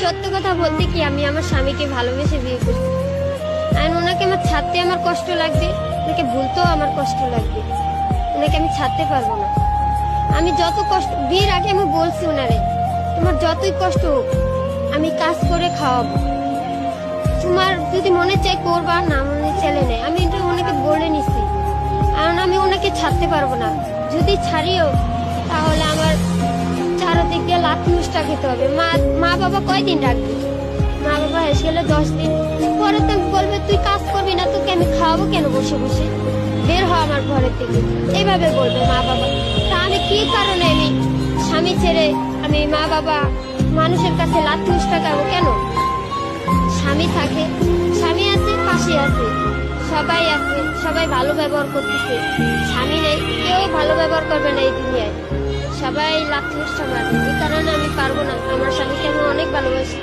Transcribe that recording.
সত্য কথা বলতে কি, আমি আমার স্বামীকে ভালোবেসে বিয়ে করছি। আর ওনাকে আমার ছাড়তে আমার কষ্ট লাগবে, ওনাকে ভুলতেও আমার কষ্ট লাগবে। ওনাকে আমি ছাড়তে পারবো না। আমি যত কষ্ট, বিয়ের আগে আমি বলছি ওনারে, তোমার যতই কষ্ট হোক আমি কাজ করে খাওয়াবো, তোমার যদি মনে চাই করবা, না মনে চলে নেই। আমি এটা ওনাকে বলে নিছি, কারণ আমি ওনাকে ছাড়তে পারবো না। যদি ছাড়িও তাহলে আমার চারদিক দিয়ে লাথি উষ্টা খেতে হবে। মা বাবা কয়দিন রাখবে? মা বাবা হেসে গেলে 10 দিন পরে তো বলবে তুই কাজ করবি না, তোকে আমি খাওয়াবো কেন বসে বসে, বের হ আমার ঘরের থেকে, এইভাবে বলবে মা বাবা। তা আমি কি কারণে আমি স্বামী ছেড়ে আমি মা বাবা মানুষের কাছে লাথি উষ্টা খাবো কেন? স্বামী থাকে, স্বামী আছে, পাশে আছে, সবাই আছে, সবাই ভালো ব্যবহার করতেছে। স্বামী নেই, কেউ ভালো ব্যবহার করবে না এই দুনিয়ায়, সবাই লাথি উষ্টা মারবে। এই কারণে আমি পারবো না। আমার স্বামীকে আমি অনেক ভালোবাসি।